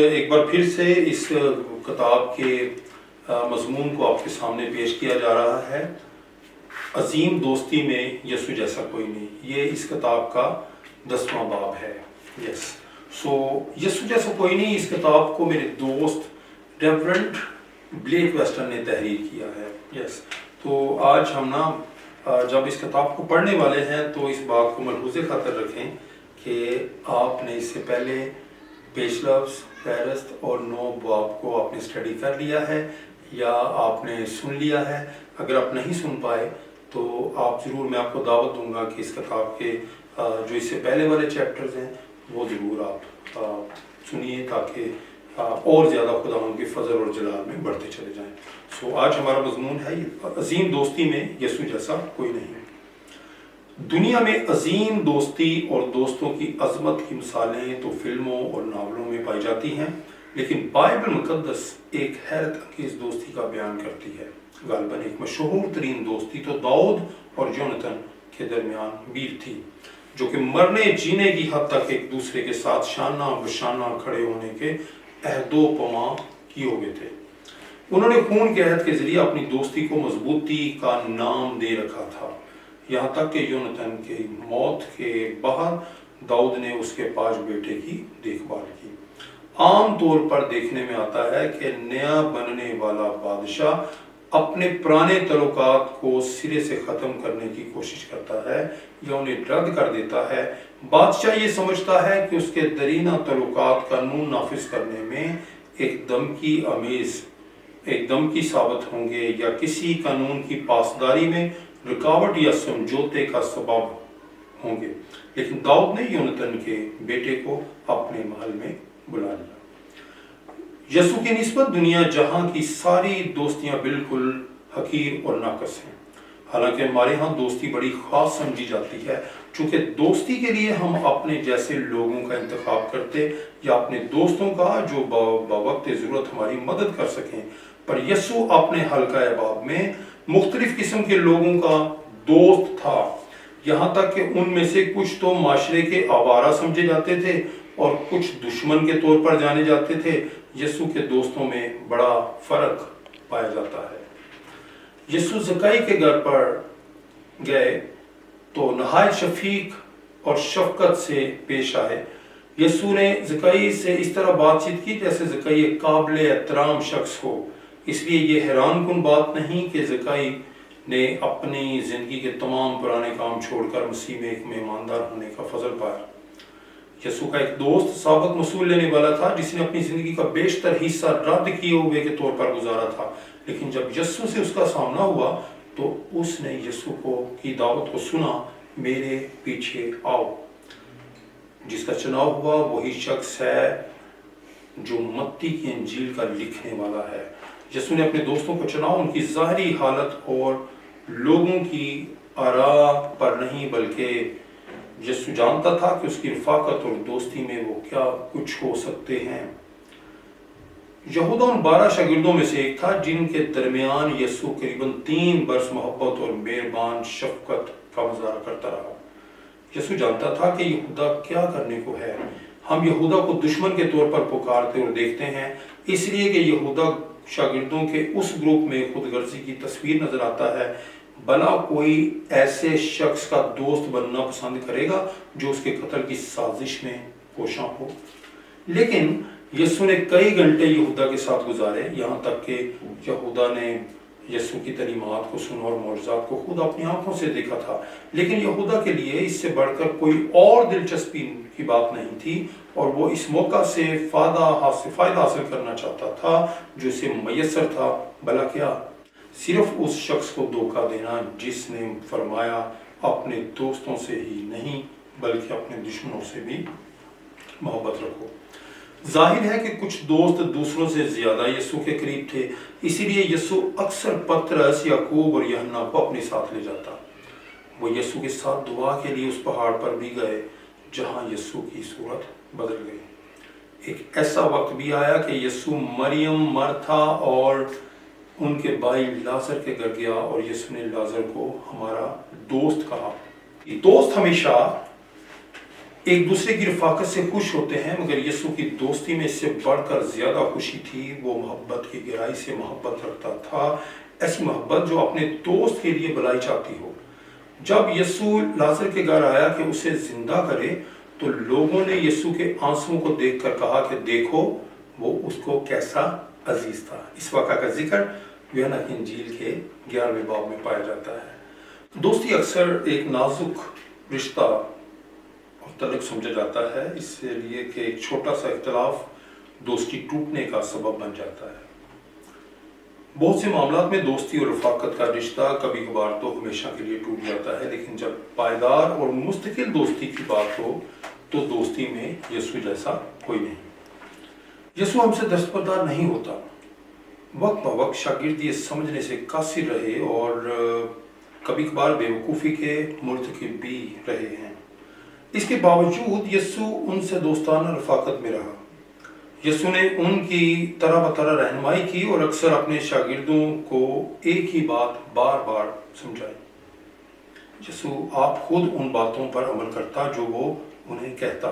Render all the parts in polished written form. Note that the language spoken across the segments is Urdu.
ایک بار پھر سے اس کتاب کے مضمون کو آپ کے سامنے پیش کیا جا رہا ہے، عظیم دوستی میں یسوع جیسا کوئی نہیں۔ یہ اس کتاب کا 10واں باب ہے۔ یسوع جیسا کوئی نہیں، اس کتاب کو میرے دوست ریورنڈ بلیک ویسٹن نے تحریر کیا ہے۔ تو آج ہم جب اس کتاب کو پڑھنے والے ہیں تو اس بات کو ملحوظ خاطر رکھیں کہ آپ نے اس سے پہلے پیش لفظ، فہرست اور 9 باب کو آپ نے اسٹڈی کر لیا ہے یا آپ نے سن لیا ہے۔ اگر آپ نہیں سن پائے تو آپ ضرور، میں آپ کو دعوت دوں گا کہ اس کتاب کے جو اس سے پہلے والے چیپٹرز ہیں وہ ضرور آپ سنیے تاکہ اور زیادہ خداوند کے فضل اور جلال میں بڑھتے چلے جائیں۔ آج ہمارا مضمون ہے عظیم دوستی میں یسوع جیسا کوئی نہیں۔ دنیا میں عظیم دوستی اور دوستوں کی عظمت کی مثالیں تو فلموں اور ناولوں میں پائی جاتی ہیں، لیکن بائبل مقدس ایک حیرت انگیز دوستی کا بیان کرتی ہے۔ غالباً ایک مشہور ترین دوستی تو داؤد اور یونتن کے درمیان بھی تھی، جو کہ مرنے جینے کی حد تک ایک دوسرے کے ساتھ شانہ بشانہ کھڑے ہونے کے عہد و پیمان کیے ہوئے تھے۔ انہوں نے خون کے عہد کے ذریعے اپنی دوستی کو مضبوطی کا نام دے رکھا تھا، یہاں تک کہ یونتن کی موت کے بعد داؤد نے اس کے 5 بیٹے کی دیکھ بھال کی۔ عام طور پر دیکھنے میں آتا ہے کہ نیا بننے والا بادشاہ اپنے پرانے تعلقات کو سرے سے ختم کرنے کی کوشش کرتا ہے یا انہیں رد کر دیتا ہے۔ بادشاہ یہ سمجھتا ہے کہ اس کے درینہ تعلقات قانون نافذ کرنے میں ایک دمکی ثابت ہوں گے یا کسی قانون کی پاسداری میں رکاوٹ یا سمجھوتے کا سبب ہوں گے، لیکن داؤد نے یونتن کے بیٹے کو اپنے محل میں بلا لیا۔ یسوع کی نسبت دنیا جہاں کی ساری دوستیاں بالکل حقیر اور ناقص ہیں، حالانکہ ہمارے ہاں دوستی بڑی خاص سمجھی جاتی ہے، چونکہ دوستی کے لیے ہم اپنے جیسے لوگوں کا انتخاب کرتے یا اپنے دوستوں کا جو بوقت ضرورت ہماری مدد کر سکیں۔ پر یسوع اپنے حلقہ احباب میں مختلف قسم کے لوگوں کا دوست تھا، یہاں تک کہ ان میں سے کچھ تو معاشرے کے آوارہ سمجھے جاتے تھے اور کچھ دشمن کے طور پر جانے جاتے تھے۔ یسوع کے دوستوں میں بڑا فرق پایا جاتا ہے۔ یسوع زکائی کے گھر پر گئے تو نہایت شفیق اور شفقت سے پیش آئے۔ یسوع نے زکائی سے اس طرح بات چیت کی جیسے زکائی ایک قابل احترام شخص ہو۔ اس لیے یہ حیران کن بات نہیں کہ زکائی نے اپنی زندگی کے تمام پرانے کام چھوڑ کر مسیح میں ایک مہماندار ہونے کا فضل پایا۔ یسوع کا ایک دوست سابق موصول لینے والا تھا جس نے اپنی زندگی کا بیشتر حصہ رد کیے ہوئے کے طور پر گزارا تھا، لیکن جب یسوع سے اس کا سامنا ہوا تو اس نے یسوع کی دعوت کو سنا، میرے پیچھے آؤ۔ جس کا چناؤ ہوا وہی شخص ہے جو متی کی انجیل کا لکھنے والا ہے۔ یسوع نے اپنے دوستوں کو چنا، ان کی ظاہری حالت اور لوگوں کی آراء پر نہیں، بلکہ یسوع جانتا تھا کہ اس کی رفاقت اور دوستی میں وہ کیا کچھ ہو سکتے ہیں۔ یہودا ان 12 شاگردوں میں سے ایک تھا جن کے درمیان یسوع قریباً 3 برس محبت اور مہربان شفقت کا مظاہرہ کرتا رہا۔ یسوع جانتا تھا کہ یہودا کیا کرنے کو ہے۔ ہم یہودا کو دشمن کے طور پر پکارتے اور دیکھتے ہیں، اس لیے کہ یہودا شاگردوں کے اس گروپ میں خود غرضی کی تصویر نظر آتا ہے۔ بھلا کوئی ایسے شخص کا دوست بننا پسند کرے گا جو اس کے قتل کی سازش میں کوشاں ہو؟ لیکن یسوع نے کئی گھنٹے یہودا کے ساتھ گزارے، یہاں تک کہ یہودا نے یسوع کی تعلیمات کو سنا اور معجزات کو خود اپنی آنکھوں سے دیکھا تھا، لیکن یہودا کے لیے اس سے بڑھ کر کوئی اور دلچسپی کی بات نہیں تھی، اور وہ اس موقع سے فائدہ حاصل کرنا چاہتا تھا جو اسے میسر تھا۔ بھلا کیا؟ صرف اس شخص کو دھوکہ دینا جس نے فرمایا اپنے دوستوں سے ہی نہیں بلکہ اپنے دشمنوں سے بھی محبت رکھو۔ ظاہر ہے کہ کچھ دوست دوسروں سے زیادہ یسوع کے قریب تھے، اسی لیے یسوع اکثر پطرس، یعقوب اور یوحنا کو اپنے ساتھ لے جاتا۔ وہ یسوع کے ساتھ دعا کے لیے اس پہاڑ پر بھی گئے جہاں یسوع کی صورت بدل گئی۔ ایک ایسا وقت بھی آیا کہ یسوع مریم، مرتھا اور ان کے بھائی لازر کے گھر گیا اور یسوع نے لازر کو ہمارا دوست کہا۔ دوست ہمیشہ ایک دوسرے کی رفاقت سے خوش ہوتے ہیں، مگر یسوع کی دوستی میں اس سے بڑھ کر زیادہ خوشی تھی۔ وہ محبت کی گہرائی سے محبت رکھتا تھا، ایسی محبت جو اپنے دوست کے لیے بھلائی چاہتی ہو۔ جب یسوع لازر کے گھر آیا کہ اسے زندہ کرے تو لوگوں نے یسوع کے آنسوؤں کو دیکھ کر کہا کہ دیکھو وہ اس کو کیسا عزیز تھا۔ اس واقعہ کا ذکر یوحنا کی انجیل کے 11ویں باب میں پایا جاتا ہے۔ دوستی اکثر ایک نازک رشتہ اور تعلق سمجھا جاتا ہے، اس لیے کہ ایک چھوٹا سا اختلاف دوستی ٹوٹنے کا سبب بن جاتا ہے۔ بہت سے معاملات میں دوستی اور رفاقت کا رشتہ کبھی کبھار تو ہمیشہ کے لیے ٹوٹ جاتا ہے، لیکن جب پائیدار اور مستقل دوستی کی بات ہو تو دوستی میں یسوع جیسا کوئی نہیں۔ یسوع ہم سے دستبردار نہیں ہوتا۔ وقت بہ وقت شاگرد یہ سمجھنے سے قاصر رہے اور کبھی کبھار بے وقوفی کے مرتکب بھی رہے ہیں۔ اس کے باوجود یسوع ان سے دوستانہ رفاقت میں رہا۔ یسوع نے ان کی طرح بطرح رہنمائی کی اور اکثر اپنے شاگردوں کو ایک ہی بات بار بار سمجھائی۔ یسوع آپ خود ان باتوں پر عمل کرتا جو وہ انہیں کہتا۔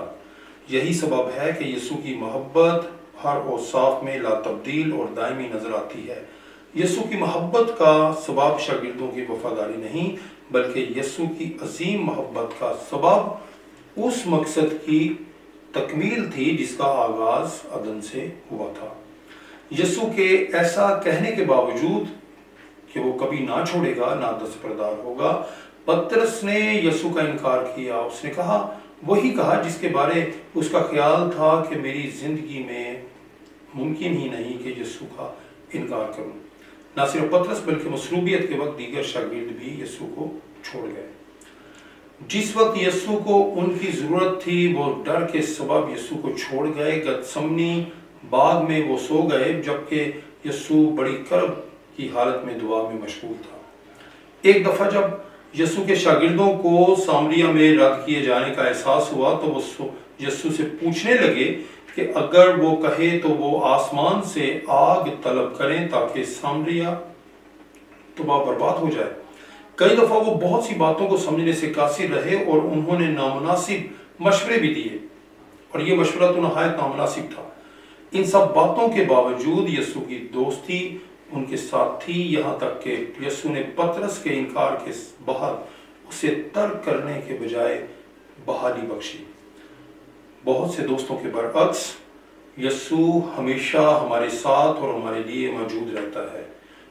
یہی سبب ہے کہ یسوع کی محبت ہر اوصاف میں لا تبدیل اور دائمی نظر آتی ہے۔ یسوع کی محبت کا سبب شاگردوں کی وفاداری نہیں، بلکہ یسوع کی عظیم محبت کا سبب اس مقصد کی تکمیل تھی جس کا آغاز عدن سے ہوا تھا۔ یسوع کے ایسا کہنے کے باوجود کہ وہ کبھی نہ چھوڑے گا، نہ دستبردار ہوگا، پترس نے یسوع کا انکار کیا۔ اس نے کہا، وہی کہا جس کے بارے اس کا خیال تھا کہ میری زندگی میں ممکن ہی نہیں کہ یسوع کا انکار کروں۔ نہ صرف پترس بلکہ مصلوبیت کے وقت دیگر شاگرد بھی یسوع کو چھوڑ گئے۔ جس وقت یسوع کو ان کی ضرورت تھی وہ ڈر کے سبب یسوع کو چھوڑ گئے۔ گتسمنی باغ میں وہ سو گئے جبکہ یسوع بڑی کرب کی حالت میں دعا میں مشغول تھا۔ ایک دفعہ جب یسوع کے شاگردوں کو سامریا میں رد کیے جانے کا احساس ہوا تو وہ یسوع سے پوچھنے لگے کہ اگر وہ کہے تو وہ آسمان سے آگ طلب کریں تاکہ سامریا تباہ برباد ہو جائے۔ کئی دفعہ وہ بہت سی باتوں کو سمجھنے سے قاصر رہے اور انہوں نے نامناسب مشورے بھی دیے، اور یہ مشورہ تو نہایت نامناسب تھا۔ ان سب باتوں کے باوجود یسوع کی دوستی ان کے ساتھ تھی، یہاں تک کہ یسوع نے پترس کے انکار کے بعد اسے ترک کرنے کے بجائے بحالی بخشی۔ بہت سے دوستوں کے برعکس یسوع ہمیشہ ہمارے ساتھ اور ہمارے لیے موجود رہتا ہے۔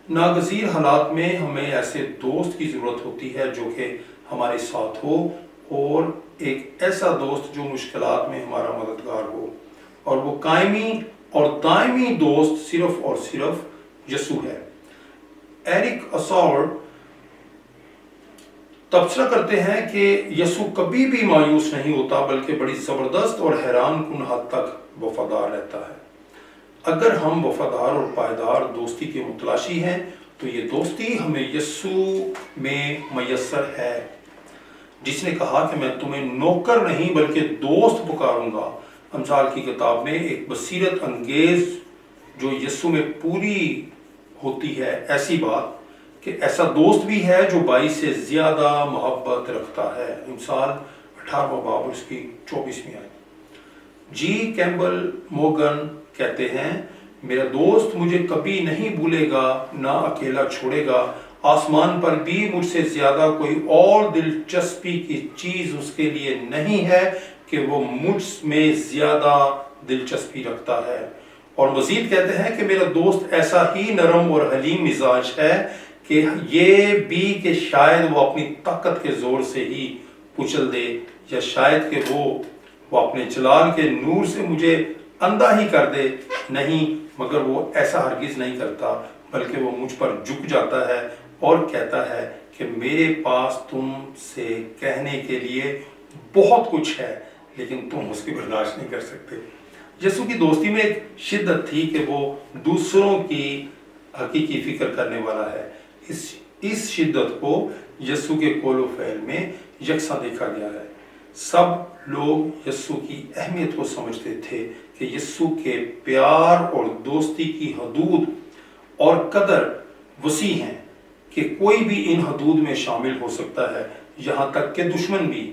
ناگزیر حالات میں ہمیں ایسے دوست کی ضرورت ہوتی ہے جو کہ ہمارے ساتھ ہو، اور ایک ایسا دوست جو مشکلات میں ہمارا مددگار ہو، اور وہ قائمی اور دائمی دوست صرف اور صرف یسوع ہے۔ ایرک اساور تبصرہ کرتے ہیں کہ یسوع کبھی بھی مایوس نہیں ہوتا بلکہ بڑی زبردست اور حیران کن حد تک وفادار رہتا ہے۔ اگر ہم وفادار اور پائیدار دوستی کے متلاشی ہیں تو یہ دوستی ہمیں یسوع میں میسر ہے، جس نے کہا کہ میں تمہیں نوکر نہیں بلکہ دوست پکاروں گا۔ امثال کی کتاب میں ایک بصیرت انگیز جو یسوع میں پوری ہوتی ہے ایسی بات کہ ایسا دوست بھی ہے جو بائی سے زیادہ محبت رکھتا ہے۔ امثال 18واں باب اس کی 24ویں آیت۔ جی کیمبل موگن کہتے ہیں، میرا دوست مجھے کبھی نہیں بھولے گا، نہ اکیلا چھوڑے گا۔ آسمان پر بھی مجھ سے زیادہ کوئی اور دلچسپی کی چیز اس کے لیے نہیں ہے کہ وہ مجھ میں زیادہ دلچسپی رکھتا ہے۔ اور مزید کہتے ہیں کہ میرا دوست ایسا ہی نرم اور حلیم مزاج ہے کہ یہ بھی کہ شاید وہ اپنی طاقت کے زور سے ہی کچل دے، یا شاید کہ وہ اپنے جلال کے نور سے مجھے اندھا ہی کر دے، نہیں، مگر وہ ایسا ہرگز نہیں کرتا، بلکہ وہ مجھ پر جھک جاتا ہے اور کہتا ہے کہ میرے پاس تم سے کہنے کے لیے بہت کچھ ہے لیکن تم اس کی برداشت نہیں کر سکتے۔ یسوع کی دوستی میں ایک شدت تھی کہ وہ دوسروں کی حقیقی فکر کرنے والا ہے۔ اس شدت کو یسوع کے قول و فعل میں یکساں دیکھا گیا ہے۔ سب لوگ یسوع کی اہمیت کو سمجھتے تھے کہ یسوع کے پیار اور دوستی کی حدود اور قدر وسیع ہیں کہ کوئی بھی ان حدود میں شامل ہو سکتا ہے، یہاں تک کہ دشمن بھی۔